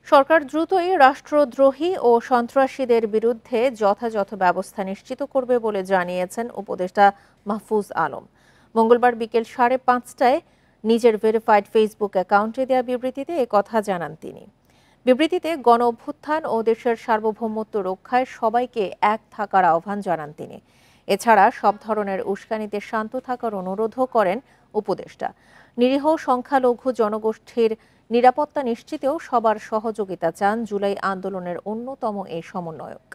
সরকার দ্রুতই রাষ্ট্রদ্রোহী ও সন্ত্রাসীদের বিরুদ্ধে যথাযথ ব্যবস্থা নিশ্চিত করবে বলে জানিয়েছেন উপদেষ্টা মাহফুজ আলম। মঙ্গলবার বিকেল 5:30টায় নিজের ভেরিফাইড ফেসবুক অ্যাকাউন্টে দেওয়া বিবৃতিতে একথা জানান তিনি। বিবৃতিতে গণ অভ্যুত্থান ও দেশের সার্বভৌমত্ব রক্ষায় সবাইকে এক থাকার আহ্বান জানান তিনি। এছাড়া সব ধরনের উস্কানিতে শান্ত থাকার অনুরোধও করেন উপদেষ্টা। নিরীহ সংখ্যালঘু জনগোষ্ঠীর নিরাপত্তা নিশ্চিতেও সবার সহযোগিতা চান জুলাই আন্দোলনের অন্যতম এই সমন্বয়ক।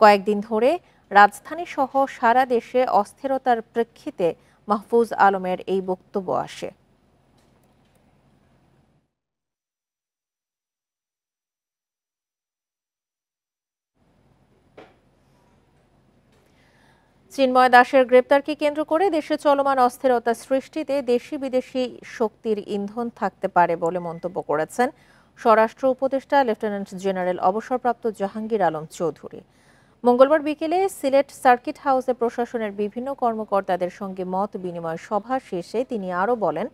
কয়েকদিন ধরে রাজধানী সহ সারা দেশে অস্থিরতার প্রেক্ষিতে মাহফুজ আলমের এই বক্তব্য আসে। চিন্ময় দাসের গ্রেপ্তারকে কেন্দ্র করে দেশে চলমান অস্থিরতা সৃষ্টিতে দেশি বিদেশি শক্তির ইন্ধন থাকতে পারে বলে মন্তব্য করেছেন স্বরাষ্ট্র উপদেষ্টা লেফটেন্যান্ট জেনারেল অবসরপ্রাপ্ত জাহাঙ্গীর আলম চৌধুরী। মঙ্গলবার বিকেলে সিলেট সার্কিট হাউসে প্রশাসনের বিভিন্ন কর্মকর্তাদের সঙ্গে মত বিনিময় সভা শেষে তিনি আরও বলেন,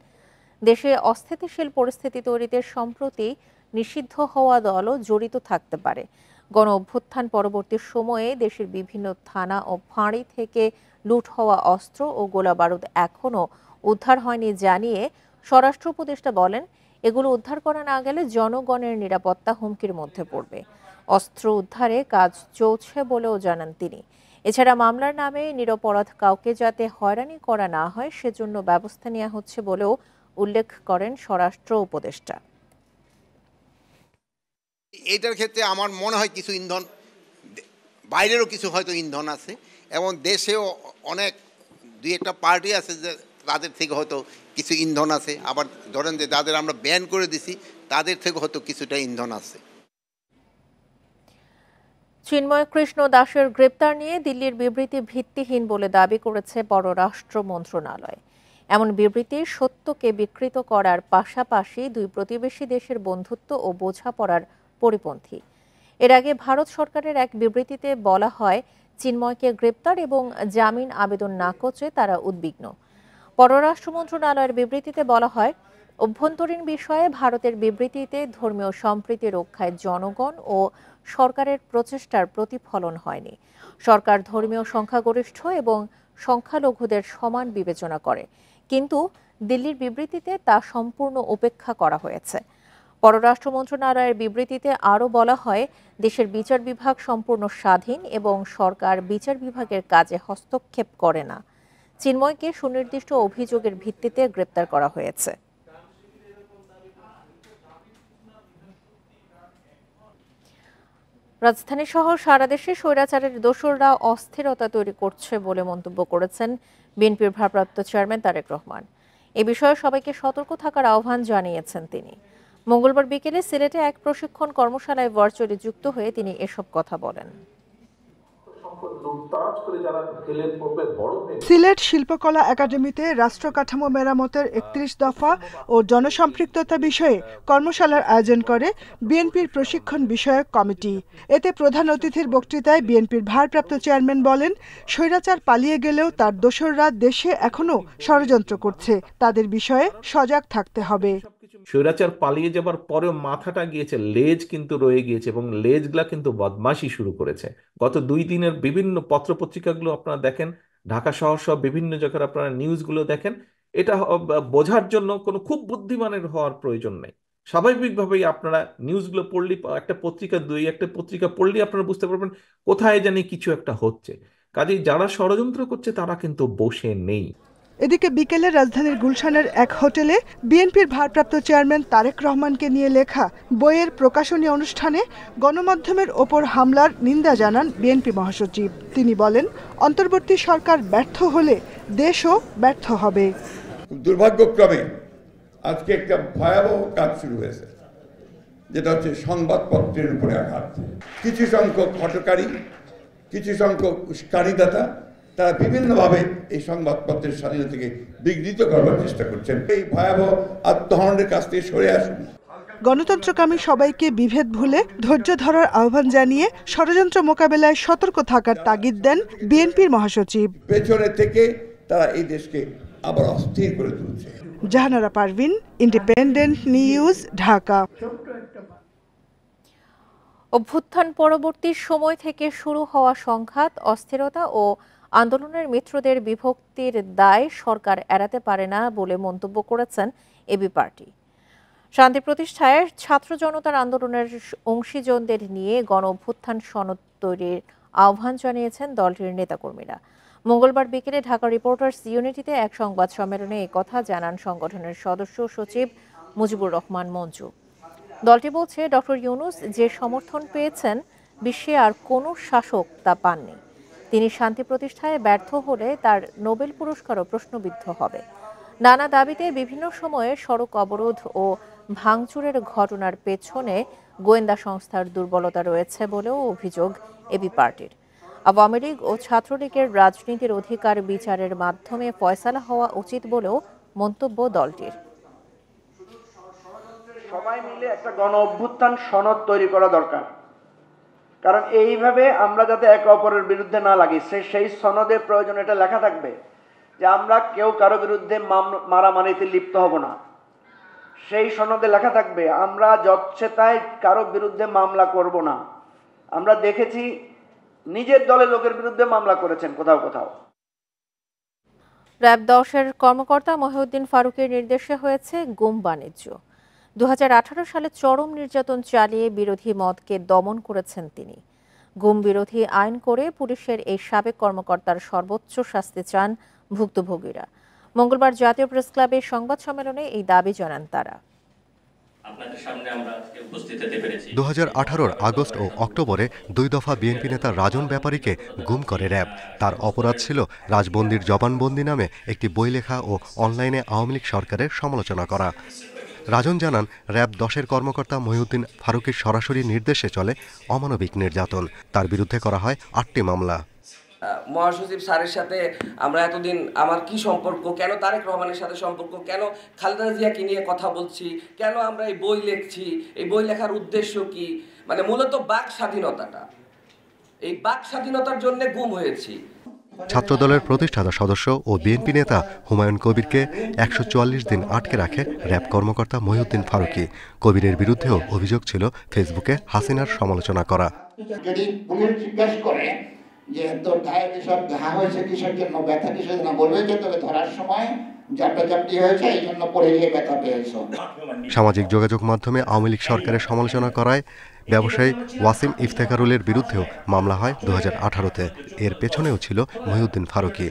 দেশে অস্থিতিশীল পরিস্থিতি তৈরিতে সম্প্রতি নিষিদ্ধ হওয়া দলও জড়িত থাকতে পারে। গণ অভ্যুত্থান পরবর্তী সময়ে দেশের বিভিন্ন থানা ও ফাঁড়ি থেকে লুট হওয়া অস্ত্র ও গোলাবারুদ এখনও উদ্ধার হয়নি জানিয়ে স্বরাষ্ট্র উপদেষ্টা বলেন, এগুলো উদ্ধার করা না গেলে জনগণের নিরাপত্তা হুমকির মধ্যে পড়বে। অস্ত্র উদ্ধারে কাজ চলছে বলেও জানান তিনি। এছাড়া মামলার নামে নিরপরাধ কাউকে যাতে হয়রানি করা না হয় সেজন্য ব্যবস্থা নেওয়া হচ্ছে বলেও উল্লেখ করেন স্বরাষ্ট্র উপদেষ্টা। এটার ক্ষেত্রে আমার মনে হয় কিছু ইন্ধন, বাইরেরও কিছু হয়তো ইন্ধন আছে এবং দেশেও অনেক দুই একটা পার্টি আছে যে তাদের থেকে হয়তো কিছু ইন্ধন আছে। আবার ধরেন যে যাদের আমরা ব্যান করে দিছি তাদের থেকে হয়তো কিছুটা ইন্ধন আছে। চিন্ময় কৃষ্ণ দাসের গ্রেপ্তার নিয়ে দিল্লির বিবৃতি ভিত্তিহীন বলে দাবি করেছে পররাষ্ট্র মন্ত্রণালয়। এমন বিবৃতি সত্যকে বিকৃত করার পাশাপাশি দুই প্রতিবেশী দেশের বন্ধুত্ব ও বোঝাপড়ার পরিপন্থী। এর আগে ভারত সরকারের এক বিবৃতিতে বলা হয়, চিন্ময়কে গ্রেপ্তার এবং জামিন আবেদন নাকচে তারা উদ্বিগ্ন। পররাষ্ট্র মন্ত্রণালয়ের বিবৃতিতে বলা হয়, অভ্যন্তরীণ বিষয়ে ভারতের বিবৃতিতে ধর্মীয় সম্প্রীতি রক্ষায় জনগণ ও সরকারের প্রচেষ্টার প্রতিফলন হয়নি। সরকার ধর্মীয় সংখ্যাগরিষ্ঠ এবং সংখ্যালঘুদের সমান বিবেচনা করে, কিন্তু দিল্লির বিবৃতিতে তা সম্পূর্ণ উপেক্ষা করা হয়েছে। পররাষ্ট্র মন্ত্রণালয়ের বিবৃতিতে আরও বলা হয়, দেশের বিচার বিভাগ সম্পূর্ণ স্বাধীন এবং সরকার বিচার বিভাগের কাজে হস্তক্ষেপ করে না। চিন্ময়কে সুনির্দিষ্ট অভিযোগের ভিত্তিতে গ্রেপ্তার করা হয়েছে। রাজধানী সহ সারা দেশে স্বৈরাচারের দোসররা অস্থিরতা তৈরি করছে বলে মন্তব্য করেছেন বিএনপির ভারপ্রাপ্ত চেয়ারম্যান তারেক রহমান। এ বিষয়ে সবাইকে সতর্ক থাকার আহ্বান জানিয়েছেন তিনি। মঙ্গলবার বিকেলে সিলেটে এক প্রশিক্ষণ কর্মশালায় ভার্চুয়ালি যুক্ত হয়ে তিনি এসব কথা বলেন। সিলেট শিল্পকলা একাডেমিতে রাষ্ট্র কাঠামো মেরামতের ৩১ দফা ও জনসম্পৃক্ততা বিষয়ে কর্মশালার আয়োজন করে বিএনপির প্রশিক্ষণ বিষয়ক কমিটি। এতে প্রধান অতিথির বক্তৃতায় বিএনপির ভারপ্রাপ্ত চেয়ারম্যান বলেন, স্বৈরাচার পালিয়ে গেলেও তার দোসররা দেশে এখনও ষড়যন্ত্র করছে, তাদের বিষয়ে সজাগ থাকতে হবে। স্বৈরাচার পালিয়ে যাবার পরেও মাথাটা গিয়েছে, লেজ কিন্তু রয়ে গিয়েছে এবং লেজগুলা কিন্তু বদমাশি শুরু করেছে। গত 2 দিনের বিভিন্ন পত্রপত্রিকাগুলো আপনারা দেখেন, ঢাকা শহর সহ বিভিন্ন জায়গার আপনারা নিউজগুলো দেখেন। এটা বোঝার জন্য কোনো খুব বুদ্ধিমানের হওয়ার প্রয়োজন নেই। স্বাভাবিকভাবেই আপনারা নিউজগুলো পড়লে, একটা পত্রিকা পড়লে আপনারা বুঝতে পারবেন কোথায় জানি কিছু একটা হচ্ছে। কাজেই যারা ষড়যন্ত্র করছে তারা কিন্তু বসে নেই। এদিকে বিকেলে রাজধানীর গুলশানের এক হোটেলে বিএনপির ভারপ্রাপ্ত চেয়ারম্যান তারেক রহমানকে নিয়ে লেখা বইয়ের প্রকাশনী অনুষ্ঠানে গণমাধ্যমের ওপর হামলার নিন্দা জানান বিএনপি মহাসচিব। তিনি বলেন, অন্তর্বর্তী সরকার ব্যর্থ হলে দেশও ব্যর্থ হবে। দুর্ভাগ্যক্রমে আজকে একটা ভয়াবহ কাজ শুরু হয়েছে, যেটা হচ্ছে সংবাদপত্রের উপরে আঘাত। কিছু সংখ্যক হটকারী, কিছু সংখ্যক উস্কানিদাতা তারা বিভিন্নভাবে এই সংবাদপত্রের স্বাধীনতাকে বিঘ্নিত করবার চেষ্টা করছেন। এই ভয়াবহ আত্মহননের কাছ থেকে সরে আসুন। গণতন্ত্রকামী সবাইকে বিভেদ ভুলে ধৈর্য ধরার আহ্বান জানিয়ে ষড়যন্ত্র মোকাবেলায় সতর্ক থাকার তাগিদ দেন বিএনপির মহাসচিব। পেছনে থেকে তারা এই দেশকে আবার অস্থির করে তুলছে। Jahanara Parvin, Independent News, Dhaka. অভ্যুত্থান পরবর্তী সময় থেকে শুরু হওয়া সংঘাত, অস্থিরতা ও আন্দোলনের মিত্রদের বিভক্তির দায় সরকার এড়াতে পারে না বলে মন্তব্য করেছেন এবি পার্টি। শান্তি প্রতিষ্ঠায় ছাত্র জনতার আন্দোলনের অংশীজনদের নিয়ে গণ অভ্যুত্থান সনদ তৈরির আহ্বান জানিয়েছেন দলটির নেতাকর্মীরা। মঙ্গলবার বিকেলে ঢাকা রিপোর্টার্স ইউনিটিতে এক সংবাদ সম্মেলনে একথা জানান সংগঠনের সদস্য সচিব মুজিবুর রহমান মঞ্জু। দলটি বলছে, ডক্টর ইউনূস যে সমর্থন পেয়েছেন বিশ্বে আর কোনো শাসক তা পাননি। তিনি শান্তি প্রতিষ্ঠায় ব্যর্থ হলে তার নোবেল পুরস্কারও প্রশ্নবিদ্ধ হবে। নানা দাবিতে বিভিন্ন সময়ে সড়ক অবরোধ ও ভাঙচুরের ঘটনার পেছনে গোয়েন্দা সংস্থার দুর্বলতা রয়েছে বলেও অভিযোগ এবি পার্টির। আওয়ামী লীগ ও ছাত্রলীগের রাজনীতির অধিকার বিচারের মাধ্যমে ফয়সালা হওয়া উচিত বলেও মন্তব্য দলটির। সবাই মিলে একটা গণ অভ্যুত্থান সনদ তৈরি করা দরকার, কারণ এইভাবে আমরা যাতে একে অপরের বিরুদ্ধে না লাগি, সেই সনদের প্রয়োজন এটা লেখা থাকবে যে আমরা কেউ কারো বিরুদ্ধে মারামারিতে লিপ্ত হব না। সেই সনদে লেখা থাকবে আমরা যচ্ছেতায় কারো বিরুদ্ধে মামলা করব না। আমরা দেখেছি নিজের দলের লোকের বিরুদ্ধে মামলা করেছেন কোথাও কোথাও। র‍্যাব ১০-এর কর্মকর্তা মহিউদ্দিন ফারুকের নির্দেশে হয়েছে গুম বাণিজ্য। ২০১৮ সালে চরম নির্যাতন চালিয়ে বিরোধী মতকে দমন করেছেন তিনি। গুম বিরোধী আইন করে পুলিশের এই সাবেক কর্মকর্তার সর্বোচ্চ শাস্তি চান ভুক্তভোগীরা। মঙ্গলবার জাতীয় প্রেস ক্লাবের সংবাদ সম্মেলনে এই দাবি জানান তারা। 2018 আগস্ট ও অক্টোবরে 2 দফা বিএনপি নেতা রাজন ব্যাপারীকে গুম করে র‍্যাব। তার অপরাধ ছিল রাজবন্দির জবানবন্দি নামে একটি বই লেখা ও অনলাইনে আওয়ামী লীগ সরকারের সমালোচনা করা। রাজন জানান, র‍্যাব 10-এর কর্মকর্তা মহিউদ্দিন ফারুকের সরাসরি নির্দেশে চলে অমানবিক নির্যাতন। তার বিরুদ্ধে করা হয় 8টি মামলা। মহাসচিব স্যারের সাথে আমরা এতদিন আমার কি সম্পর্ক, কেন তারেক রহমানের সাথে সম্পর্ক, কেন খালেদা জিয়াকে নিয়ে কথা বলছি, কেন আমরা এই বই লিখছি, এই বই লেখার উদ্দেশ্য কি, মানে মূলত বাক স্বাধীনতাটা, এই বাক স্বাধীনতার জন্য গুম হয়েছি। ছাত্রদলের প্রতিষ্ঠাতা সদস্য ও বিএনপি নেতা হুমায়ুন কবিরকে 144 দিন আটকে রাখে র‍্যাব কর্মকর্তা মহিউদ্দিন ফারুকী। কবিরের বিরুদ্ধেও অভিযোগ ছিল ফেসবুকে হাসিনার সমালোচনা করা। যে তোর গায়ে এসব ঘা হয়েছে কিসের জন্য, ব্যথা কিসের জন্য, বলবে যে তোকে ধরার সময় জাপটাজাপটি হয়েছে, এই জন্য পড়ে গিয়ে ব্যথা পেয়েছ। সামাজিক যোগাযোগ মাধ্যমে আওয়ামী লীগ সরকারের সমালোচনা করায় ব্যবসায়ী ওয়াসিম ইফতেখারুলের বিরুদ্ধেও মামলা হয় 2018-তে। এর পেছনেও ছিল মহিউদ্দিন ফারুকী।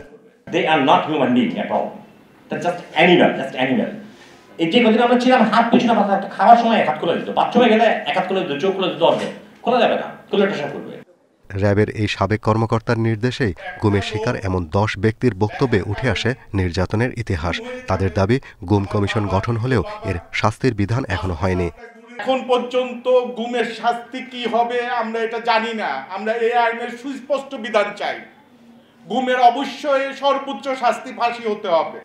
এই যে কদিন আমরা ছিলাম হাত পিছনে মাথা খাওয়ার সময় এক হাত খুলে দিত, বাথরুমে গেলে এক হাত খুলে দিত, চোখ খুলে দিত, অর্ধেক খোলা যাবে না, খুলে টেসা করবে। র‍্যাবের এই সাবেক কর্মকর্তার নির্দেশেই গুমের শিকার এমন 10 ব্যক্তির বক্তব্যে উঠে আসে নির্যাতনের ইতিহাস। তাদের দাবি, গুম কমিশন গঠন হলেও এর শাস্তির বিধান এখনো হয়নি। এখন পর্যন্ত গুমের শাস্তি কি হবে আমরা এটা জানি না। আমরা এই আইনের সুস্পষ্ট বিধান চাই। গুমের অবশ্যই সর্বোচ্চ শাস্তি ফাঁসি হতে হবে।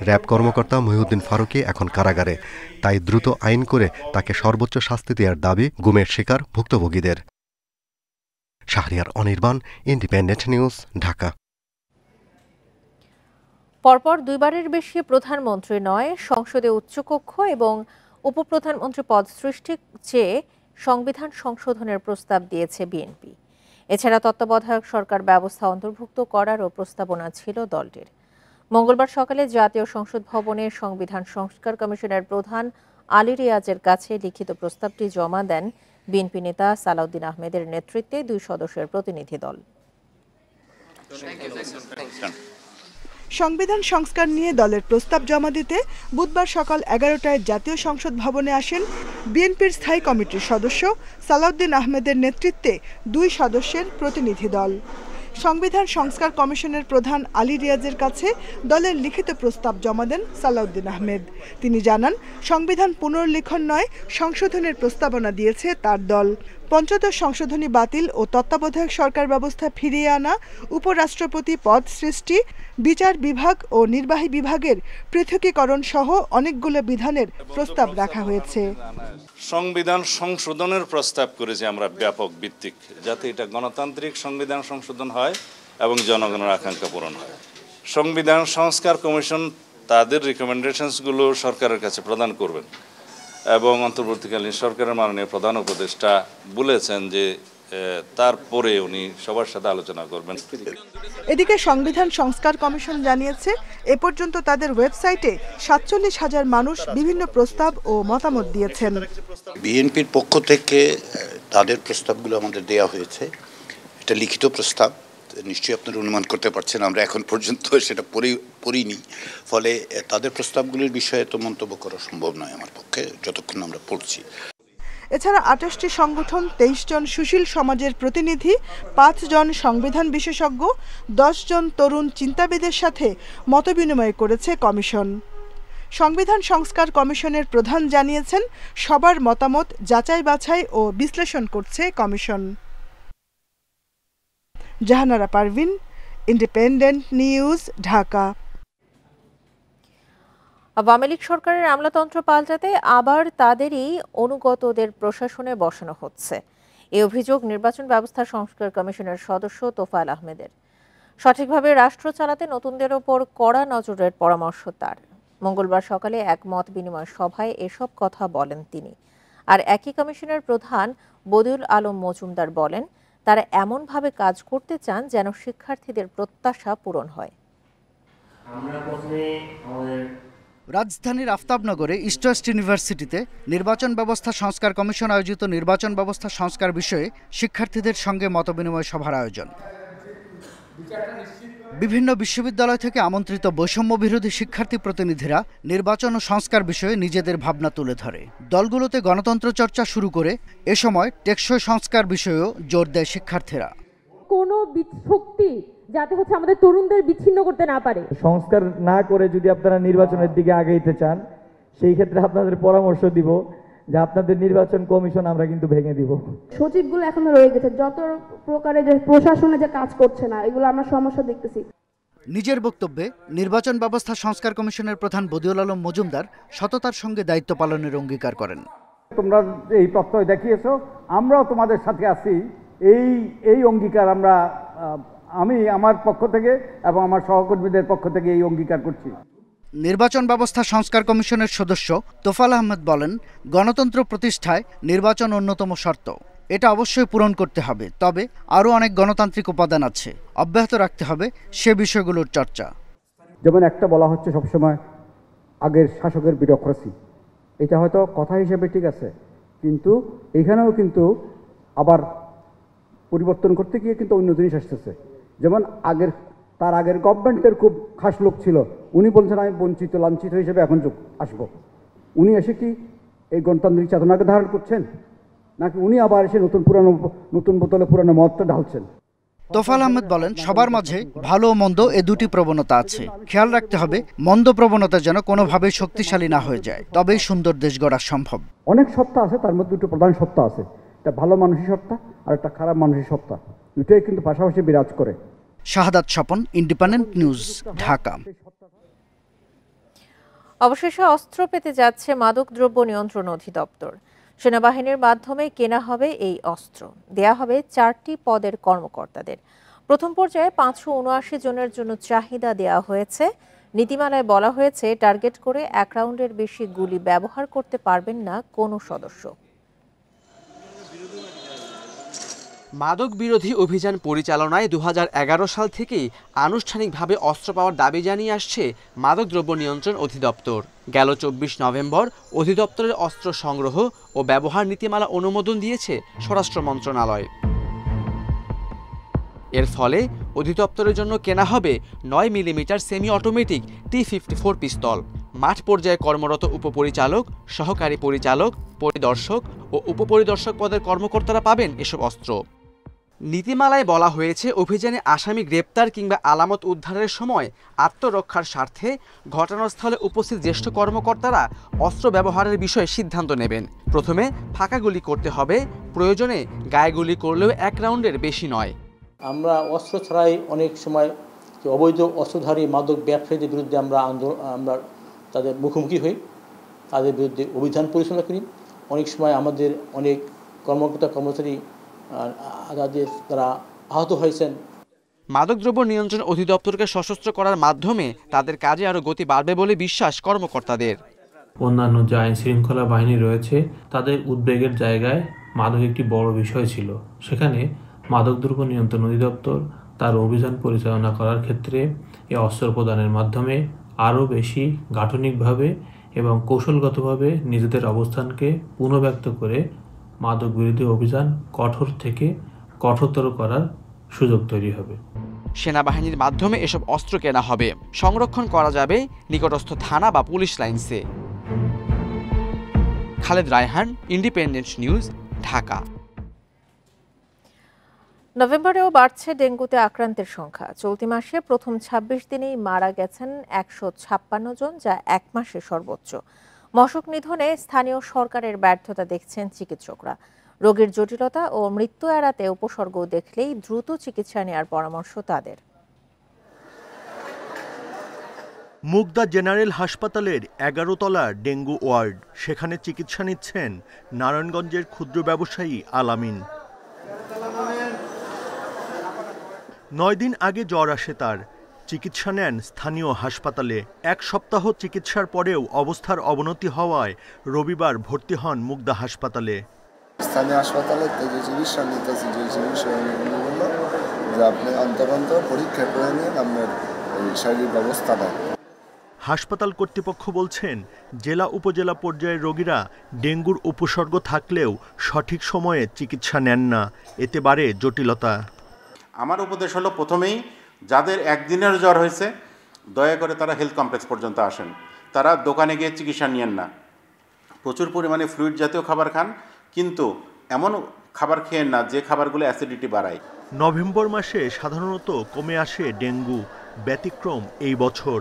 র‍্যাব কর্মকর্তা মহিউদ্দিন ফারুকী এখন কারাগারে। তাই দ্রুত আইন করে তাকে সর্বোচ্চ শাস্তি দেওয়ার দাবি গুমের শিকার ভুক্তভোগীদের। Shahriar Anirban, Independent News, Dhaka. পরপর দুইবারের বেশি প্রধানমন্ত্রী নয়, সংসদে উচ্চকক্ষ এবং উপপ্রধানমন্ত্রী পদ সৃষ্টির চেয়ে সংবিধান সংশোধনের প্রস্তাব দিয়েছে বিএনপি। এছাড়া তত্ত্বাবধায়ক সরকার ব্যবস্থা অন্তর্ভুক্ত করারও প্রস্তাবনা ছিল দলটির। মঙ্গলবার সকালে জাতীয় সংসদ ভবনে সংবিধান সংস্কার কমিশনের প্রধান আলী রিয়াজের কাছে লিখিত প্রস্তাবটি জমা দেন বিএনপি নেতা সালাউদ্দিন আহমেদের নেতৃত্বে 2 সদস্যের প্রতিনিধি দল। সংবিধান সংস্কার নিয়ে দলের প্রস্তাব জমা দিতে বুধবার সকাল 11টায় জাতীয় সংসদ ভবনে আসেন বিএনপির স্থায়ী কমিটির সদস্য সালাউদ্দিন আহমেদের নেতৃত্বে 2 সদস্যের প্রতিনিধি দল। সংবিধান সংস্কার কমিশনের প্রধান আলী রিয়াজের কাছে দলের লিখিত প্রস্তাব জমা দেন সালাউদ্দিন আহমেদ। তিনি জানান, সংবিধান পুনর্লিখন নয়, সংশোধনের প্রস্তাবনা দিয়েছে তার দল। পঞ্চদশ সংশোধনী বাতিল ও তত্ত্বাবধায়ক সরকার ব্যবস্থা ফিরিয়ে আনা, উপরাষ্ট্রপতি পদ সৃষ্টি, বিচার বিভাগ ও নির্বাহী বিভাগের পৃথকীকরণ সহ অনেকগুলো বিধানের প্রস্তাব রাখা হয়েছে। সংবিধান সংশোধনের প্রস্তাব করেছি আমরা ব্যাপক ভিত্তিক, যাতে এটা গণতান্ত্রিক সংবিধান সংশোধন হয় এবং জনগণের আকাঙ্ক্ষা পূরণ হয়। সংবিধান সংস্কার কমিশন তাদের রিকমেন্ডেশনসগুলো সরকারের কাছে প্রদান করবেন এবং অন্তর্বর্তীকালীন সরকারের মাননীয় প্রধান উপদেষ্টা বলেছেন যে তারপরে উনি সবার সাথে আলোচনা করবেন। এদিকে সংবিধান সংস্কার কমিশন জানিয়েছে এ পর্যন্ত তাদের ওয়েবসাইটে ৪৭,০০০ মানুষ বিভিন্ন প্রস্তাব ও মতামত দিয়েছেন। বিএনপির পক্ষ থেকে তাদের প্রস্তাবগুলো আমাদের দেয়া হয়েছে। এটা লিখিত প্রস্তাব, নিশ্চয়ই আপনারা অনুমান করতে পারছেন আমরা এখন পর্যন্ত সেটা পড়িনি, ফলে তাদের প্রস্তাবগুলির বিষয়ে তো মন্তব্য করা সম্ভব নয় আমার পক্ষে যতক্ষণ আমরা পড়ছি। এছাড়া ২৮টি সংগঠন, ২৩ জন সুশীল সমাজের প্রতিনিধি, ৫ জন সংবিধান বিশেষজ্ঞ, ১০ জন তরুণ চিন্তাবিদের সাথে মতবিনিময় করেছে কমিশন। সংবিধান সংস্কার কমিশনের প্রধান জানিয়েছেন সবার মতামত যাচাই বাছাই ও বিশ্লেষণ করছে কমিশন। Jahanara Parvin, Independent News, Dhaka. আওয়ামী লীগ সরকারের আমলাতন্ত্র পাল্টাতে আবার তাদেরই অনুগতদের প্রশাসনে বসানো হচ্ছে, এই অভিযোগ নির্বাচন ব্যবস্থা সংস্কার কমিশনের সদস্য তোফায়েল আহমেদের। সঠিকভাবে রাষ্ট্র চালাতে নতুনদের ওপর কড়া নজরের পরামর্শ তার। মঙ্গলবার সকালে এক মত বিনিময় সভায় এসব কথা বলেন তিনি। আর একই কমিশনের প্রধান বদিউল আলম মজুমদার বলেন, তারা এমনভাবে কাজ করতে চান যেন শিক্ষার্থীদের প্রত্যাশা পূরণ হয়। রাজধানীর আফতাবনগরে ইস্ট ওয়েস্ট ইউনিভার্সিটিতে নির্বাচন ব্যবস্থা সংস্কার কমিশন আয়োজিত নির্বাচন ব্যবস্থা সংস্কার বিষয়ে শিক্ষার্থীদের সঙ্গে মতবিনিময় সভার আয়োজন। বিভিন্ন বিশ্ববিদ্যালয় থেকে আমন্ত্রিত বৈষম্য বিরোধী শিক্ষার্থী প্রতিনিধিরা নির্বাচন ও সংস্কার বিষয়ে নিজেদের ভাবনা তুলে ধরে। দলগুলোতে গণতন্ত্র চর্চা শুরু করে এ সময় টেকসই সংস্কার বিষয়েও জোর দেয় শিক্ষার্থীরা। কোনো শক্তি যাতে আমাদের তরুণদের বিচ্ছিন্ন করতে না পারে। সংস্কার না করে যদি আপনারা নির্বাচনের দিকে আগাইতে চান, সেই ক্ষেত্রে আপনাদের পরামর্শ দিব যে আপনাদের নির্বাচন কমিশন আমরা কিন্তু ভেঙে দিব। সচিবগুলো এখনো রয়ে গেছে, যত প্রকারে যে প্রশাসনে যে কাজ করছে না, এগুলো আমরা সমস্যা দেখতেছি। নিজের বক্তব্যে নির্বাচন ব্যবস্থা সংস্কার কমিশনের প্রধান বদিউল আলম মজুমদার সততার সঙ্গে দায়িত্ব পালনের অঙ্গীকার করেন। তোমরা এই প্রত্যয় দেখিয়েছো, আমরাও তোমাদের সাথে আছি, এই অঙ্গীকার আমি আমার পক্ষ থেকে এবং আমার সহকর্মীদের পক্ষ থেকে এই অঙ্গীকার করছি। নির্বাচন ব্যবস্থা সংস্কার কমিশনের সদস্য তোফায়েল আহমেদ বলেন, গণতন্ত্র প্রতিষ্ঠায় নির্বাচন অন্যতম শর্ত, এটা অবশ্যই পূরণ করতে হবে। তবে আরও অনেক গণতান্ত্রিক উপাদান আছে, অব্যাহত রাখতে হবে সে বিষয়গুলোর চর্চা। যেমন একটা বলা হচ্ছে সবসময় আগের শাসকের বিউরোক্রেসি, এটা হয়তো কথা হিসেবে ঠিক আছে, কিন্তু এখানেও কিন্তু আবার পরিবর্তন করতে গিয়ে কিন্তু অন্য জিনিস আসতেছে। যেমন তার আগের গভর্নমেন্টের খুব খাস লোক ছিল, উনি বলছেন আমি বঞ্চিত লাঞ্ছিত হিসেবে এখন আসবো। উনি এসে কি এই গণতান্ত্রিক চেতনাকে ধারণ করছেন, নাকি উনি আবার এসে নতুন বোতলে পুরানো মদটা ঢালছেন? তোফায়েল আহমেদ বলেন, সবার মাঝে ভালো ও মন্দ এ দুটি প্রবণতা আছে। খেয়াল রাখতে হবে মন্দ প্রবণতা যেন কোনোভাবেই শক্তিশালী না হয়ে যায়, তবেই সুন্দর দেশ গড়া সম্ভব। অনেক সত্তা আছে, তার মধ্যে দুটো প্রধান সত্তা আছে, একটা ভালো মানসিক সত্তা আর একটা খারাপ মানসিক সত্তা, দুটোই কিন্তু পাশাপাশি বিরাজ করে। শাহাদাত স্বপন, ইন্ডিপেন্ডেন্ট নিউজ, ঢাকা। অবশেষে অস্ত্র পেতে যাচ্ছে মাদকদ্রব্য নিয়ন্ত্রণ অধিদপ্তর। সেনাবাহিনীর মাধ্যমে কেনা হবে এই অস্ত্র, দেয়া হবে 4টি পদের কর্মকর্তাদের। প্রথম পর্যায়ে 579 জনের জন্য চাহিদা দেওয়া হয়েছে। নীতিমালায় বলা হয়েছে, টার্গেট করে 1 রাউন্ডের বেশি গুলি ব্যবহার করতে পারবেন না কোনো সদস্য। মাদক বিরোধী অভিযান পরিচালনায় 2011 সাল থেকেই আনুষ্ঠানিকভাবে অস্ত্র পাওয়ার দাবি জানিয়ে আসছে মাদকদ্রব্য নিয়ন্ত্রণ অধিদপ্তর। গেল 24 নভেম্বর অধিদপ্তরের অস্ত্র সংগ্রহ ও ব্যবহার নীতিমালা অনুমোদন দিয়েছে স্বরাষ্ট্র মন্ত্রণালয়। এর ফলে অধিদপ্তরের জন্য কেনা হবে 9 মিলিমিটার সেমি অটোমেটিক T54 পিস্তল। মাঠ পর্যায়ে কর্মরত উপপরিচালক, সহকারী পরিচালক, পরিদর্শক ও উপপরিদর্শক পদের কর্মকর্তারা পাবেন এসব অস্ত্র। নীতিমালায় বলা হয়েছে, অভিযানে আসামি গ্রেপ্তার কিংবা আলামত উদ্ধারের সময় আত্মরক্ষার স্বার্থে ঘটনাস্থলে উপস্থিত জ্যেষ্ঠ কর্মকর্তারা অস্ত্র ব্যবহারের বিষয়ে সিদ্ধান্ত নেবেন। প্রথমে ফাঁকা গুলি করতে হবে, প্রয়োজনে গায়ে গুলি করলেও 1 রাউন্ডের বেশি নয়। আমরা অস্ত্র ছাড়াই অনেক সময় অবৈধ অস্ত্রধারী মাদক ব্যবসায়ীদের বিরুদ্ধে আমরা তাদের মুখোমুখি হই, তাদের বিরুদ্ধে অভিযান পরিচালনা করি। অনেক সময় আমাদের অনেক কর্মকর্তা কর্মচারী তারা আহত হয়েছেন। মাদকদ্রব্য নিয়ন্ত্রণ অধিদপ্তরকে সশস্ত্র করার মাধ্যমে তাদের কাজে আরও গতি বাড়বে বলে বিশ্বাস কর্মকর্তাদের। অন্যান্য যে আইন শৃঙ্খলা বাহিনী রয়েছে তাদের উদ্বেগের জায়গায় মাদক একটি বড় বিষয় ছিল। সেখানে মাদকদ্রব্য নিয়ন্ত্রণ অধিদপ্তর তার অভিযান পরিচালনা করার ক্ষেত্রে এই অস্ত্র প্রদানের মাধ্যমে আরও বেশি গাঠনিকভাবে এবং কৌশলগতভাবে নিজেদের অবস্থানকে পুনর্ব্যক্ত করে মাদক বিরোধী অভিযান কঠোর থেকে কঠোরতর করার সুযোগ তৈরি হবে। সেনাবাহিনীর মাধ্যমে এসব অস্ত্র কেনা হবে, সংরক্ষণ করা যাবে নিকটস্থ থানা বা পুলিশ লাইনসে। Khaled Raihan, Independent News, Dhaka. নভেম্বরেও বাড়ছে ডেঙ্গুতে আক্রান্তের সংখ্যা। চলতি মাসে প্রথম ২৬ দিনেই মারা গেছেন ১৫৬ জন, যা এক মাসে সর্বোচ্চ। মশক নিধনে স্থানীয় সরকারের ব্যর্থতা দেখছেন চিকিৎসকরা। রোগীর জটিলতা ও মৃত্যু এড়াতে উপসর্গ দেখলেই দ্রুত চিকিৎসা নেওয়ার পরামর্শ তাদের। মুগদা জেনারেল হাসপাতালের ১১ তলা ডেঙ্গু ওয়ার্ড, সেখানে চিকিৎসা নিচ্ছেন নারায়ণগঞ্জের ক্ষুদ্র ব্যবসায়ী আলামিন। ৯ দিন আগে জ্বর আসে তার। চিকিৎসা নেন স্থানীয় হাসপাতালে। ১ সপ্তাহ চিকিৎসার পরেও অবস্থার অবনতি হওয়ায় রবিবার ভর্তি হন মুগদা হাসপাতালে। স্থানীয় হাসপাতালে যে চিকিৎসা নিতেছে, যে চিকিৎসা বললো যে আপনি অন্তরন্ত পরীক্ষা করে নিন আপনার শারীরিক অবস্থাটা। হাসপাতাল কর্তৃপক্ষ বলছেন, জেলা উপজেলা পর্যায়ের রোগীরা ডেঙ্গুর উপসর্গ থাকলেও সঠিক সময়ে চিকিৎসা নেন না, এতে বাড়ে জটিলতা। আমার উপদেশ হলো, প্রথমেই যাদের একদিনের জ্বর হয়েছে দয়া করে তারা হেলথ কমপ্লেক্স পর্যন্ত আসেন, তারা দোকানে গিয়ে চিকিৎসা নিয়েন না। প্রচুর পরিমাণে ফ্লুইড জাতীয় খাবার খান, কিন্তু এমন খাবার খেয়েন না যে খাবারগুলো অ্যাসিডিটি বাড়ায়। নভেম্বর মাসে সাধারণত কমে আসে ডেঙ্গু, ব্যতিক্রম এই বছর।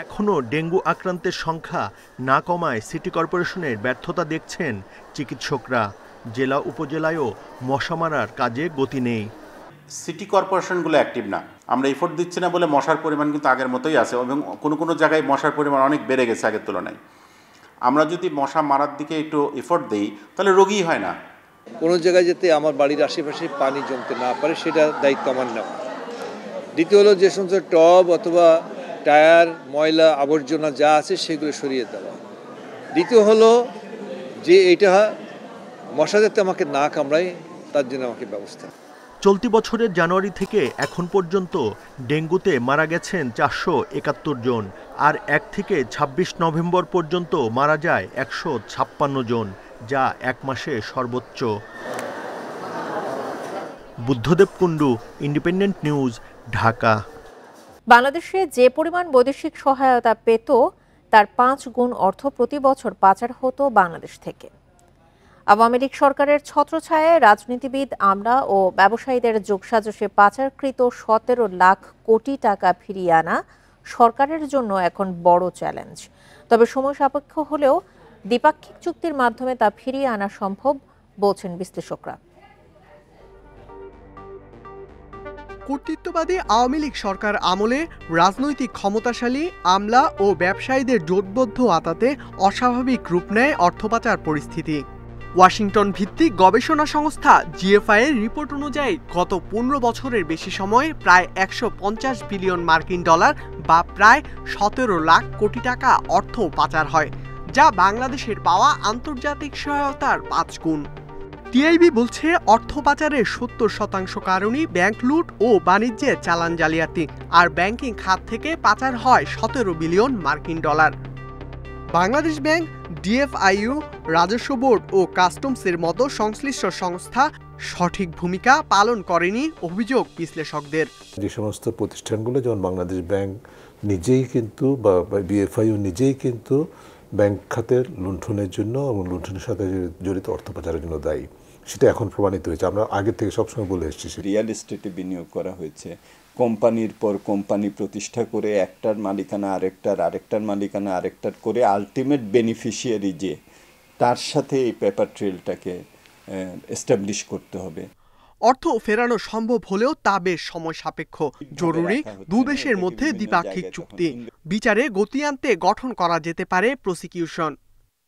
এখনও ডেঙ্গু আক্রান্তের সংখ্যা না কমায় সিটি কর্পোরেশনের ব্যর্থতা দেখছেন চিকিৎসকরা। জেলা উপজেলায়ও মশা মারার কাজে গতি নেই। সিটি কর্পোরেশনগুলো অ্যাক্টিভ না, আমরা এফোর্ট দিচ্ছি না বলে মশার পরিমাণ কিন্তু আগের মতোই আছে, এবং কোনো কোনো জায়গায় মশার পরিমাণ অনেক বেড়ে গেছে আগের তুলনায়। আমরা যদি মশা মারার দিকে একটু এফোর্ট দিই তাহলে রোগী হয় না। কোনো জায়গায় যাতে আমার বাড়ির আশেপাশে পানি জমতে না পারে সেটা দায়িত্ব আমার নেওয়া। দ্বিতীয় হলো যে সমস্ত টব অথবা টায়ার, ময়লা আবর্জনা যা আছে সেগুলো সরিয়ে দেওয়া। দ্বিতীয় হলো যে এটা মশা যাতে আমাকে না কামড়ায় তার জন্য আমাকে ব্যবস্থা। চলতি বছরের জানুয়ারি থেকে এখন পর্যন্ত ডেঙ্গুতে মারা গেছেন ৪৭১ জন, আর ১ থেকে ২৬ নভেম্বর পর্যন্ত মারা যায় ১৫৬ জন, যা এক মাসে সর্বোচ্চ। Buddhadeb Kundu, independent News, Dhaka. বাংলাদেশে যে পরিমাণ বৈদেশিক সহায়তা পেত তার ৫ গুণ অর্থ প্রতি বছর পাচার হতো বাংলাদেশ থেকে। আওয়ামী লীগ সরকারের ছত্রছায়ায় রাজনীতিবিদ, আমলা ও ব্যবসায়ীদের যোগসাজশে পাচারকৃত ১৭ লাখ কোটি টাকা ফিরিয়ে আনা সরকারের জন্য এখন বড় চ্যালেঞ্জ। তবে সময় সাপেক্ষ হলেও দ্বিপাক্ষিক চুক্তির মাধ্যমে তা ফিরিয়ে আনা সম্ভব বলছেন বিশ্লেষকরা। কর্তৃত্ববাদী আওয়ামী লীগ সরকার আমলে রাজনৈতিক ক্ষমতাশালী আমলা ও ব্যবসায়ীদের জোটবদ্ধ আতাতে অস্বাভাবিক রূপ নেয় অর্থপাচার পরিস্থিতি। ওয়াশিংটন ভিত্তিক গবেষণা সংস্থা জিএফআই এর রিপোর্ট অনুযায়ী গত ১৫ বছরের বেশি সময়ে প্রায় ১৫০ বিলিয়ন মার্কিন ডলার বা প্রায় ১৭ লাখ কোটি টাকা অর্থ পাচার হয়, যা বাংলাদেশের পাওয়া আন্তর্জাতিক সহায়তার ৫ গুণ। টিআইবি বলছে, অর্থ পাচারের ৭০% কারণই ব্যাংক লুট ও বাণিজ্যে চালান জালিয়াতি, আর ব্যাংকিং খাত থেকে পাচার হয় ১৭ বিলিয়ন মার্কিন ডলার। বাংলাদেশ ব্যাংক, ডিএফআইইউ, রাজস্ব বোর্ড ও কাস্টমসের মতো সংশ্লিষ্ট সংস্থা সঠিক ভূমিকা পালন করেনি অভিযোগ বিশ্লেষকদের। যে সমস্ত প্রতিষ্ঠানগুলো, যেমন বাংলাদেশ ব্যাংক নিজেই কিন্তু বা বিএফআইইউ নিজেই কিন্তু ব্যাংক খাতের লুণ্ঠনের জন্য এবং লুণ্ঠনের সাথে জড়িত অর্থ পাচারের জন্য দায়ী, সেটা এখন প্রমাণিত হয়েছে। আমরা আগে থেকে সবসময় বলে এসেছি। রিয়েল এস্টেটে বিনিয়োগ করা হয়েছে, কোম্পানির পর কোম্পানি প্রতিষ্ঠা করে একটার মালিকানা আরেকটার মালিকানা আরেকটার করে আলটিমেট বেনিফিশিয়ারি যে, তার সাথে এই পেপার ট্রেলটাকে এস্টাবলিশ করতে হবে। অর্থ ফেরানো সম্ভব হলেও তা বেশ সময় সাপেক্ষ। জরুরি দু দেশের মধ্যে দ্বিপাক্ষিক চুক্তি। বিচারে গতি আনতে গঠন করা যেতে পারে প্রসিকিউশন।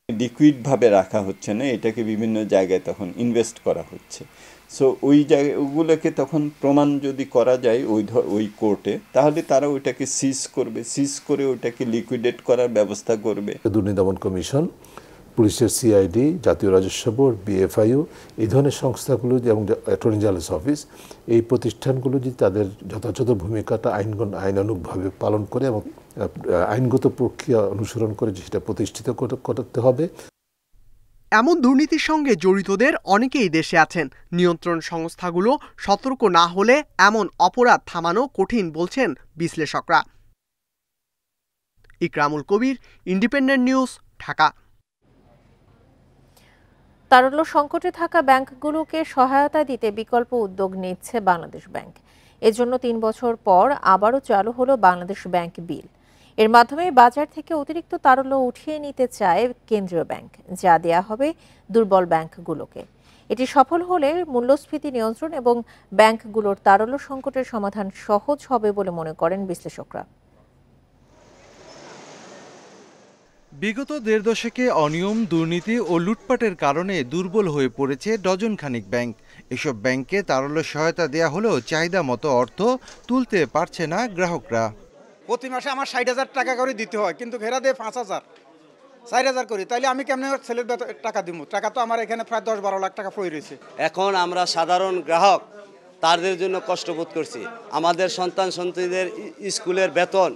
লিকুইডভাবে রাখা হচ্ছে না, এটাকে বিভিন্ন জায়গায় তখন ইনভেস্ট করা হচ্ছে। সো ওই ওগুলোকে তখন প্রমাণ যদি করা যায় ওই কোর্টে, তাহলে তারা ওইটাকে সিজ করবে, সিজ করে ওইটাকে লিকুইডেট করার ব্যবস্থা করবে। দুর্নীতি দমন কমিশন, পুলিশের সিআইডি, জাতীয় রাজস্ব বোর্ড, বিএফআইইউ, এই ধরনের সংস্থাগুলো এবং অ্যাটর্নি জেনারেল অফিস, এই প্রতিষ্ঠানগুলো যদি তাদের যথাযথ ভূমিকাটা আইনানুগভাবে পালন করে এবং আইনগত প্রক্রিয়া অনুসরণ করে সেটা প্রতিষ্ঠিত করতে হবে। এমন দুর্নীতির সঙ্গে জড়িতদের অনেকেই দেশে আছেন। নিয়ন্ত্রণ সংস্থাগুলো সতর্ক না হলে এমন অপরাধ থামানো কঠিন বলছেন বিশ্লেষকরা। ইকরামুল কবির, ইন্ডিপেন্ডেন্ট নিউজ, ঢাকা। তারল্য সংকটে থাকা ব্যাংকগুলোকে সহায়তা দিতে বিকল্প উদ্যোগ নিচ্ছে বাংলাদেশ ব্যাংক। এজন্য 3 বছর পর আবারও চালু হলো বাংলাদেশ ব্যাংক বিল। এর মাধ্যমে বাজার থেকে অতিরিক্ত তারল্য উঠিয়ে নিতে চায় কেন্দ্রীয় ব্যাংক, যা দেয়া হবে দুর্বল ব্যাংকগুলোকে। এটি সফল হলে মূল্যস্ফীতি নিয়ন্ত্রণ এবং ব্যাংকগুলোর তারল্য সংকটের সমাধান সহজ হবে বলে মনে করেন বিশ্লেষকরা। বিগত 1.5 দশকে অনিয়ম, দুর্নীতি ও লুটপাটের কারণে দুর্বল হয়ে পড়েছে ডজনখানিক ব্যাংক। এসব ব্যাংকে তারল্য সহায়তা দেয়া হলেও চাহিদা মতো অর্থ তুলতে পারছে না গ্রাহকরা। প্রতি মাসে আমার 60,000 টাকা করে দিতে হয়, কিন্তু ঘেরা দেয় 5,000, 4,000 করি, তাইলে আমি কেমনে ছেলের টাকা দিব? টাকা তো আমার এখানে প্রায় 10-12 লাখ টাকা পড়ে রয়েছে। এখন আমরা সাধারণ গ্রাহক তাদের জন্য কষ্ট বোধ করছি। আমাদের সন্তান সন্ততিদের স্কুলের বেতন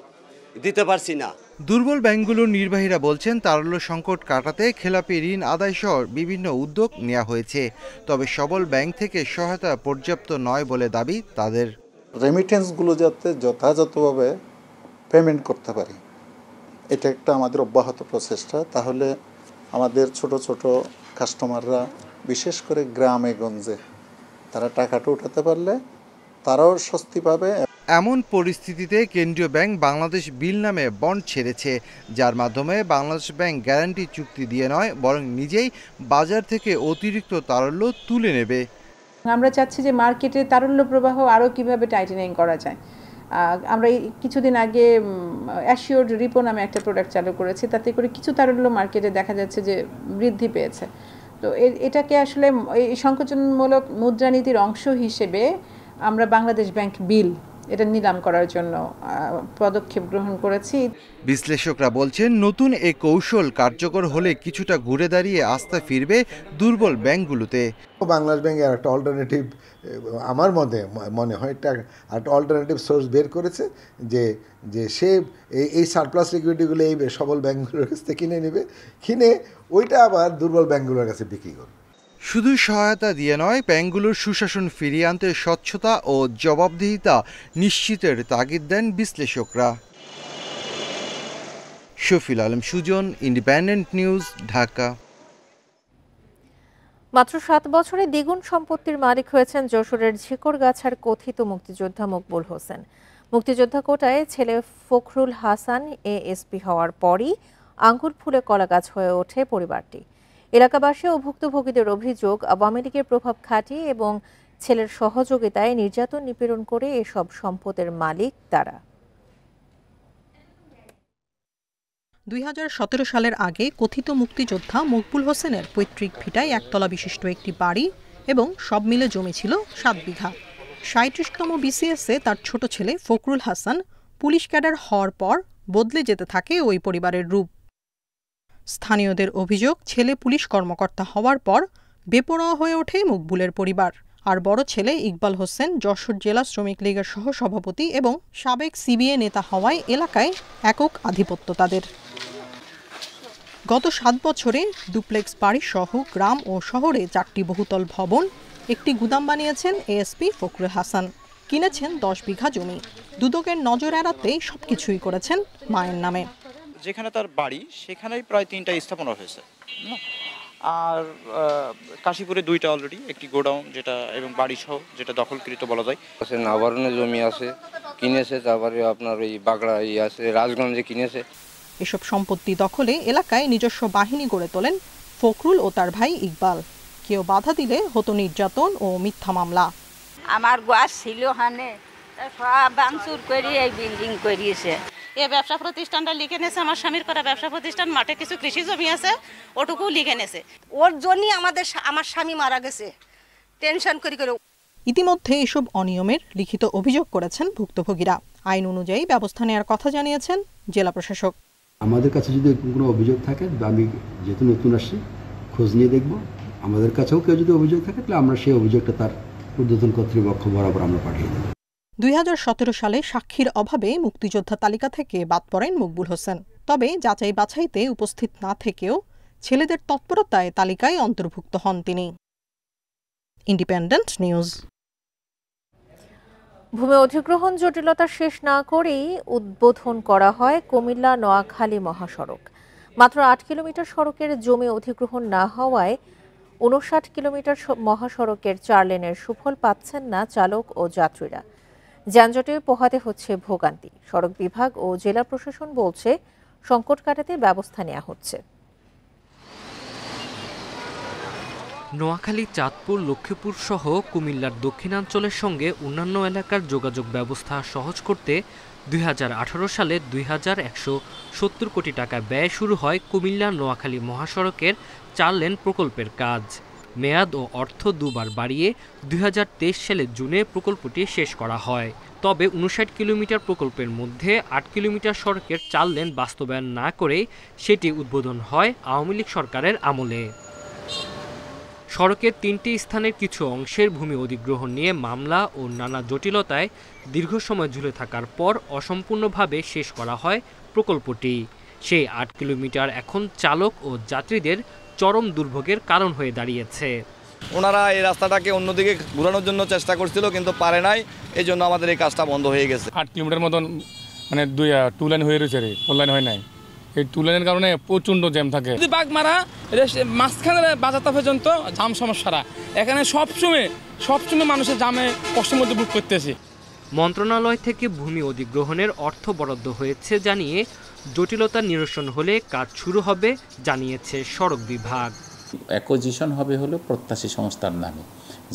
দিতে পারছি না। দুর্বল ব্যাংকগুলোর নির্বাহীরা বলছেন তারল্য সংকট কাটাতে খেলাপি ঋণ আদায় সহ বিভিন্ন উদ্যোগ নেওয়া হয়েছে, তবে সবল ব্যাংক থেকে সহায়তা পর্যাপ্ত নয় বলে দাবি তাদের। রেমিটেন্সগুলো যাতে যথাযথভাবে পেমেন্ট করতে পারি, এটা একটা আমাদের অব্যাহত প্রচেষ্টা। তাহলে আমাদের ছোট ছোট কাস্টমাররা, বিশেষ করে গ্রামে গঞ্জে, তারা টাকাটা উঠাতে পারলে তারাও স্বস্তি পাবে। এমন পরিস্থিতিতে কেন্দ্রীয় ব্যাংক বাংলাদেশ বিল নামে বন্ড ছেড়েছে, যার মাধ্যমে বাংলাদেশ ব্যাংক গ্যারান্টি চুক্তি দিয়ে নয় বরং নিজেই বাজার থেকে অতিরিক্ত তারল্য তুলে নেবে। আমরা চাচ্ছি যে মার্কেটে তারল্য প্রবাহ আরও কিভাবে টাইটেনিং করা যায়। আমরা কিছুদিন আগে অ্যাসিওর্ড রিপো নামে একটা প্রোডাক্ট চালু করেছি, তাতে করে কিছু তারল্য মার্কেটে দেখা যাচ্ছে যে বৃদ্ধি পেয়েছে। তো এটাকে আসলে এই সংকোচনমূলক মুদ্রানীতির অংশ হিসেবে আমরা বাংলাদেশ ব্যাংক বিল এটা নিলাম করার জন্য পদক্ষেপ গ্রহণ করেছি। বিশ্লেষকরা বলছেন নতুন এই কৌশল কার্যকর হলে কিছুটা ঘুরে দাঁড়িয়ে আস্থা ফিরবে দুর্বল ব্যাংকগুলোতে। বাংলাদেশ ব্যাংকের একটা অল্টারনেটিভ, আমার মনে হয় একটা অল্টারনেটিভ সোর্স বের করেছে, যে সে এই সারপ্লাস লিকুইডিটিগুলো এই সবল ব্যাংকগুলোর কাছ থেকে কিনে নেবে, কিনে ওইটা আবার দুর্বল ব্যাংকগুলোর কাছে বিক্রি করবে। শুধু সহায়তা দিয়ে নয়, ব্যাংকগুলোর সুশাসন ফিরিয়ে আনতে স্বচ্ছতা ও জবাবদিহিতা নিশ্চিতের তাগিদ দেন বিশ্লেষকরা। Shafil Alam Sujon, Independent News, Dhaka. মাত্র 7 বছরে দ্বিগুণ সম্পত্তির মালিক হয়েছেন যশোরের ঝিকরগাছার কথিত মুক্তিযোদ্ধা মকবুল হোসেন। মুক্তিযোদ্ধা কোটায় ছেলে ফখরুল হাসান এএসপি হওয়ার পরই আঙ্গুল ফুলে কলাগাছ হয়ে ওঠে পরিবারটি। এলাকাবাসী ও ভুক্তভোগীদের অভিযোগ, আওয়ামী লীগের প্রভাব খাটিয়ে এবং ছেলের সহযোগিতায় নির্যাতন নিপীড়ন করে এসব সম্পদের মালিক তারা। 2017 সালের আগে কথিত মুক্তিযোদ্ধা মকবুল হোসেনের পৈতৃক ভিটায় একতলা বিশিষ্ট একটি বাড়ি এবং সব মিলে জমি ছিল 7 বিঘা। 37তম বিসিএসে তার ছোট ছেলে ফখরুল হাসান পুলিশ ক্যাডার হওয়ার পর বদলে যেতে থাকে ওই পরিবারের রূপ। স্থানীয়দের অভিযোগ, ছেলে পুলিশ কর্মকর্তা হওয়ার পর বেপরোয়া হয়ে ওঠে মকবুলের পরিবার। আর বড় ছেলে ইকবাল হোসেন যশোর জেলা শ্রমিক লীগের সহসভাপতি এবং সাবেক সিবিএ নেতা হওয়ায় এলাকায় একক আধিপত্য তাদের। গত 7 বছরে ডুপ্লেক্স বাড়ি সহ গ্রাম ও শহরে 4টি বহুতল ভবন, একটি গুদাম বানিয়েছেন এএসপি ফখরুল হাসান। কিনেছেন 10 বিঘা জমি। দুদকের নজর এড়াতে সবকিছুই করেছেন মায়ের নামে। যেখানে তার বাড়ি সেখানেই প্রায় 3টা স্থাপনা হয়েছে, আর কাশীপুরে 2টা অলরেডি, একটি গোডাউন যেটা এবং বাড়ি সহ যেটা দখলকৃত বলা যায়। নাবারণে জমি আছে কিনেছে, তারপরে আপনার ওই বাগড়া আছে রাজগঞ্জে কিনেছে। এসব সম্পত্তি দখলে এলাকায় নিজস্ব বাহিনী গড়ে তোলেন ফখরুল ও তার ভাই ইকবাল। কেউ বাধা দিলে হতো নির্যাতন ও মিথ্যা মামলা। আমার গাছ ছিল হানে, সব ভাঙচুর করে এই বিল্ডিং করিয়েছে। এই ব্যবসা প্রতিষ্ঠানটা লিখে নেছে আমার স্বামীর করা ব্যবসা প্রতিষ্ঠান, মাঠে কিছু কৃষি জমি আছে ওটুকু লিখে নেছে। ওর জন্যই আমার স্বামী মারা গেছে। টেনশন করে করে। ইতিমধ্যে এসব অনিয়মের লিখিত অভিযোগ করেছেন ভুক্তভোগীরা। আইন অনুযায়ী ব্যবস্থা নেওয়ার কথা জানিয়েছেন জেলা প্রশাসক। আমাদের কাছে যদি কোনো অভিযোগ থাকে, আমি যেহেতু নতুন আসছি খোঁজ নিয়ে দেখব, আমাদের কাছেও কেউ যদি অভিযোগ থাকে তাহলে আমরা সেই অভিযোগটা তার ঊর্ধ্বতন কর্তৃপক্ষ বরাবর আমরা পাঠিয়ে দেব। 2017 সালে সাক্ষীর অভাবে মুক্তিযোদ্ধা তালিকা থেকে বাদ পড়েন মকবুল হোসেন। তবে যাচাই বাছাইতে উপস্থিত না থেকেও ছেলেদের তৎপরতায় তালিকায় অন্তর্ভুক্ত হন তিনি। Independent news. ভূমি অধিগ্রহণ জটিলতা শেষ না করেই উদ্বোধন করা হয় কুমিল্লা নোয়াখালী মহাসড়ক। মাত্র 8 কিলোমিটার সড়কের জমি অধিগ্রহণ না হওয়ায় 59 কিলোমিটার মহাসড়কের 4 লেনের সুফল পাচ্ছেন না চালক ও যাত্রীরা। যানজটে পোহাতে হচ্ছে ভোগান্তি। সড়ক বিভাগ ও জেলা প্রশাসন বলছে সংকট কাটাতে ব্যবস্থা নেওয়া হচ্ছে। নোয়াখালী, চাঁদপুর, লক্ষ্মীপুর সহ কুমিল্লার দক্ষিণাঞ্চলের সঙ্গে অন্যান্য এলাকার যোগাযোগ ব্যবস্থা সহজ করতে 2018 সালে 2170 কোটি টাকা ব্যয় শুরু হয় কুমিল্লা নোয়াখালী মহাসড়কের 4 লেন প্রকল্পের কাজ। মেয়াদ ও অর্থ দুবার বাড়িয়ে 2023 সালের জুনে প্রকল্পটি শেষ করা হয়। তবে 59 কিলোমিটার প্রকল্পের মধ্যে 8 কিলোমিটার সড়কের 4 লেন বাস্তবায়ন না করে সেটি উদ্বোধন হয় আওয়ামী লীগ সরকারের আমলে। সড়কের 3টি স্থানের কিছু অংশের ভূমি অধিগ্রহণ নিয়ে মামলা ও নানা জটিলতায় দীর্ঘ সময় ঝুলে থাকার পর অসম্পূর্ণভাবে শেষ করা হয় প্রকল্পটি। সেই 8 কিলোমিটার এখন চালক ও যাত্রীদের চরম দুর্ভোগের কারণ হয়ে দাঁড়িয়েছে। ওনারা এই রাস্তাটাকে অন্যদিকে ঘোরানোর জন্য চেষ্টা করছিল, কিন্তু পারে নাই, এই জন্য আমাদের এই কাজটা বন্ধ হয়ে গেছে। 8 কিলোমিটার মতন মানে 2 লাইন হয়ে রয়েছে, 4 লাইন হয় নাই। এই 2 লাইনের কারণে প্রচণ্ড জ্যাম থাকে। যদি বাগমারা মাঝখানে বাজারটা পর্যন্ত জাম সমস্যারা, এখানে সবসময় মানুষের জামে কষ্টের মধ্যে ভোগ করতেছে। মন্ত্রণালয় থেকে ভূমি অধিগ্রহণের অর্থ বরাদ্দ হয়েছে জানিয়ে জটিলতা নিরসন হলে কাজ শুরু হবে জানিয়েছে সড়ক বিভাগ। অ্যাকুইজিশন হবে হলো প্রত্যাশী সংস্থার নামে,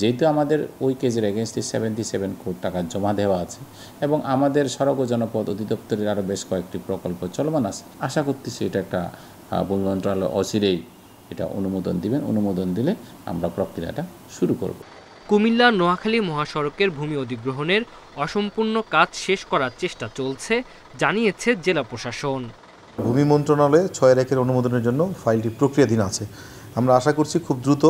যেহেতু আমাদের ওই কেজের এগেনস্টে 77 কোটি টাকা জমা দেওয়া আছে এবং আমাদের সড়ক ও জনপথ অধিদপ্তরের আরও বেশ কয়েকটি প্রকল্প চলমান আছে। আশা করতেছি এটা একটা ভূমি মন্ত্রণালয় অচিরেই এটা অনুমোদন দিবেন। অনুমোদন দিলে আমরা প্রক্রিয়াটা শুরু করব। কুমিল্লা নোয়াখালী মহাসড়কের ভূমি অধিগ্রহণের অসম্পূর্ণ কাজ শেষ করার চেষ্টা চলছে জানিয়েছে জেলা প্রশাসন। ভূমি মন্ত্রণালয়ে 6-1 অনুমোদনের জন্য ফাইলটি প্রক্রিয়াধীন আছে। আমরা আশা করছি খুব দ্রুত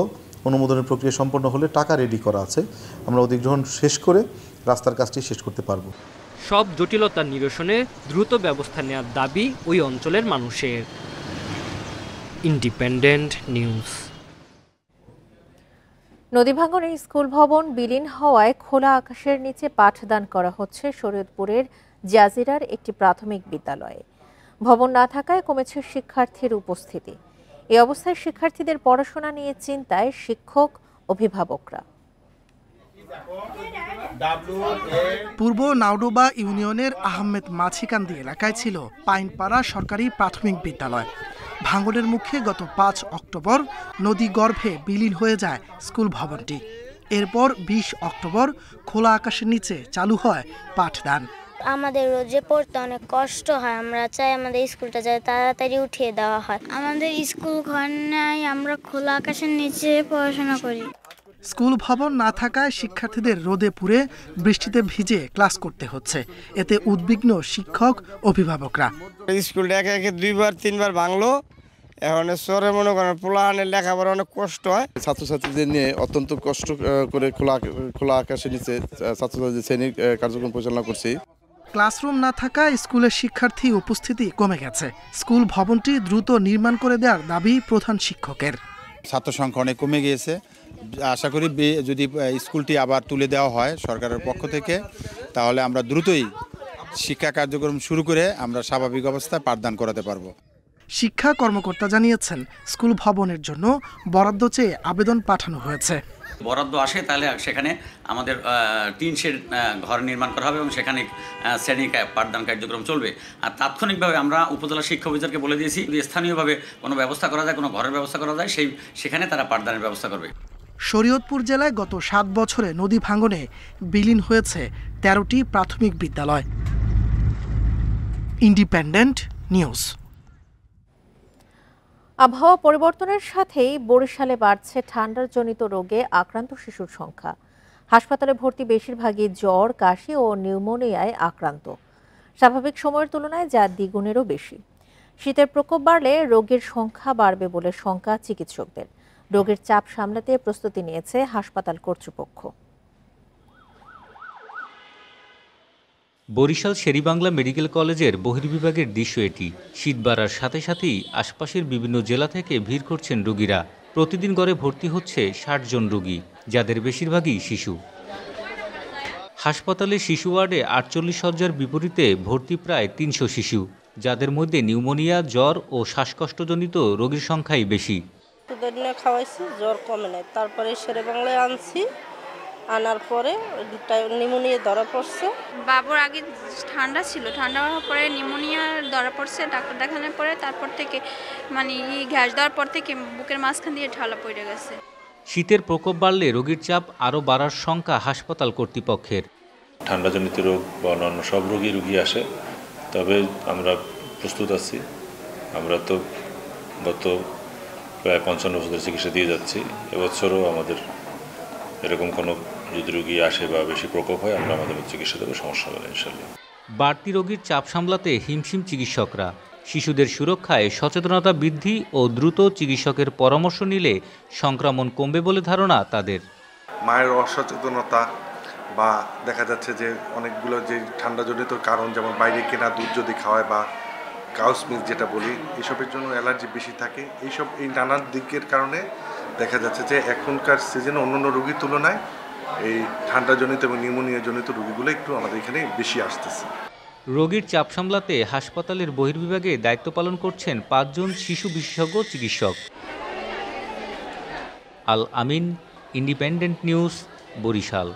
অনুমোদনের প্রক্রিয়া সম্পন্ন হলে টাকা রেডি করা আছে, আমরা অধিগ্রহণ শেষ করে রাস্তার কাজটি শেষ করতে পারব। সব জটিলতা নিরসনে দ্রুত ব্যবস্থা নেওয়ার দাবি ওই অঞ্চলের মানুষের। Independent news. নদী ভাঙনে স্কুল ভবন বিলীন হওয়ায় খোলা আকাশের নিচে পাঠদান করা হচ্ছে শরীয়তপুরের জাজিরার একটি প্রাথমিক বিদ্যালয়ে। ভবন না থাকায় কমেছে শিক্ষার্থীর উপস্থিতি। এই অবস্থায় শিক্ষার্থীদের পড়াশোনা নিয়ে চিন্তায় শিক্ষক, অভিভাবকরা। পূর্ব নাওডোবা ইউনিয়নের আহমেদ মাছিকান্দি এলাকায় ছিল পাইনপাড়া সরকারি প্রাথমিক বিদ্যালয়। ভাঙনের মুখে গত 5 অক্টোবর নদী গর্ভে বিলীন হয়ে যায় স্কুল ভবনটি। এরপর 20 অক্টোবর খোলা আকাশের নিচে চালু হয় পাঠদান। আমাদের রোজে পড়তে অনেক কষ্ট হয়, আমরা চাই আমাদের স্কুলটা যাতে তাড়াতাড়ি উঠিয়ে দেওয়া হয়। আমাদের স্কুল ঘর নাই, আমরা খোলা আকাশের নিচে পড়াশোনা করি। স্কুল ভবন না থাকায় শিক্ষার্থীদের রোদে পুড়ে বৃষ্টিতে ভিজে ক্লাস করতে হচ্ছে। এতে উদ্বিগ্ন শিক্ষক, অভিভাবকরা। স্কুলটা একে 2-3 ভাঙলো, এখন সরে মনে করেন পোলাহানের লেখাপড়া অনেক কষ্ট হয়। ছাত্রছাত্রীদের নিয়ে অত্যন্ত কষ্ট করে খোলা আকাশের নিচে ছাত্রছাত্রীদের শ্রেণীর কার্যক্রম পরিচালনা করছি। ক্লাসরুম না থাকায় স্কুলের শিক্ষার্থী উপস্থিতি কমে গেছে। স্কুল ভবনটি দ্রুত নির্মাণ করে দেওয়ার দাবি প্রধান শিক্ষকের। ছাত্র সংখ্যা অনেক কমে গিয়েছে, আশা করি যদি স্কুলটি আবার তুলে দেওয়া হয় সরকারের পক্ষ থেকে, তাহলে আমরা দ্রুতই শিক্ষা কার্যক্রম শুরু করে আমরা স্বাভাবিক অবস্থায় পাঠদান করাতে পারবো। শিক্ষা কর্মকর্তা জানিয়েছেন স্কুল ভবনের জন্য বরাদ্দ চেয়ে আবেদন পাঠানো হয়েছে। বরাদ্দ আসে তাহলে সেখানে আমাদের টিন শেড ঘর নির্মাণ করা হবে এবং সেখানে শ্রেণী পাঠদান কার্যক্রম চলবে। আর তাৎক্ষণিকভাবে আমরা উপজেলা শিক্ষা অফিসারকে বলে দিয়েছি যদি স্থানীয়ভাবে কোনো ব্যবস্থা করা যায়, কোনো ঘরের ব্যবস্থা করা যায়, সেখানে তারা পাঠদানের ব্যবস্থা করবে। শরীয়তপুর জেলায় গত 7 বছরে নদী ভাঙনে বিলীন হয়েছে 13টি প্রাথমিক বিদ্যালয়। Independent news. আবহাওয়া পরিবর্তনের সাথেই বরিশালে বাড়ছে ঠান্ডাজনিত রোগে আক্রান্ত শিশুর সংখ্যা। হাসপাতালে ভর্তি বেশিরভাগই জ্বর, কাশি ও নিউমোনিয়ায় আক্রান্ত। স্বাভাবিক সময়ের তুলনায় যা দ্বিগুণেরও বেশি। শীতের প্রকোপ বাড়লে রোগীর সংখ্যা বাড়বে বলে শঙ্কা চিকিৎসকদের। রোগীর চাপ সামলাতে প্রস্তুতি নিয়েছে হাসপাতাল কর্তৃপক্ষ। বরিশাল শেরেবাংলা মেডিকেল কলেজের বহির্বিভাগের দৃশ্য এটি। শীত বাড়ার সাথে সাথেই আশপাশের বিভিন্ন জেলা থেকে ভিড় করছেন রোগীরা। প্রতিদিন গড়ে ভর্তি হচ্ছে ৬০ জন রোগী, যাদের বেশিরভাগই শিশু। হাসপাতালে শিশু ওয়ার্ডে ৪৮ শয্যার বিপরীতে ভর্তি প্রায় ৩০০ শিশু, যাদের মধ্যে নিউমোনিয়া, জ্বর ও শ্বাসকষ্টজনিত রোগীর সংখ্যাই বেশি। খাওয়াইছি, জ্বর কমে নাই, তারপরে শেরেবাংলায় আনছি, আনার পরে নিউমোনিয়া ধরা পড়ছে। বাবুর আগে ঠান্ডা ছিল, ঠান্ডা হওয়ার পরে নিউমোনিয়া ধরা পড়ছে। ডাক্তার দেখানোর পরে তারপর থেকে গ্যাস দেওয়ার পর থেকে বুকের মাঝখান দিয়ে ঠালা পড়ে গেছে। শীতের প্রকোপ বাড়লে রোগীর চাপ আরও বাড়ার শঙ্কা হাসপাতাল কর্তৃপক্ষের। ঠান্ডাজনিত রোগ বা অন্যান্য সব রোগী আসে, তবে আমরা প্রস্তুত আছি। আমরা তো গত প্রায় ৫৫ বছরের চিকিৎসা দিয়ে যাচ্ছি। এবছরও আমাদের এরকম কোনো যদি রোগী আসে বা বেশি প্রকোপ হয়, আমরা আমাদের চিকিৎসা দেবো, সমস্যা হবে না ইনশাল্লাহ। বাড়তি রোগীর চাপ সামলাতে হিমশিম চিকিৎসকরা। শিশুদের সুরক্ষায় সচেতনতা বৃদ্ধি ও দ্রুত চিকিৎসকের পরামর্শ নিলে সংক্রমণ কমবে বলে ধারণা তাদের। মায়ের অসচেতনতা বা দেখা যাচ্ছে যে অনেকগুলো যে ঠান্ডাজনিত কারণ, যেমন বাইরে কেনা দুধ যদি খাওয়ায় বা কাউস মিল্ক যেটা বলি, এসবের জন্য অ্যালার্জি বেশি থাকে। এই নানান দিকের কারণে দেখা যাচ্ছে যে এখনকার সিজনে অন্যান্য রোগীর তুলনায় এই ঠান্ডাজনিত এবং নিউমোনিয়া জনিত রোগীগুলো একটু আমাদের এখানে বেশি আসতেছে। রোগীর চাপ সামলাতে হাসপাতালের বহির্বিভাগে দায়িত্ব পালন করছেন ৫ জন শিশু বিশেষজ্ঞ চিকিৎসক। আল আমিন, ইন্ডিপেন্ডেন্ট নিউজ, বরিশাল।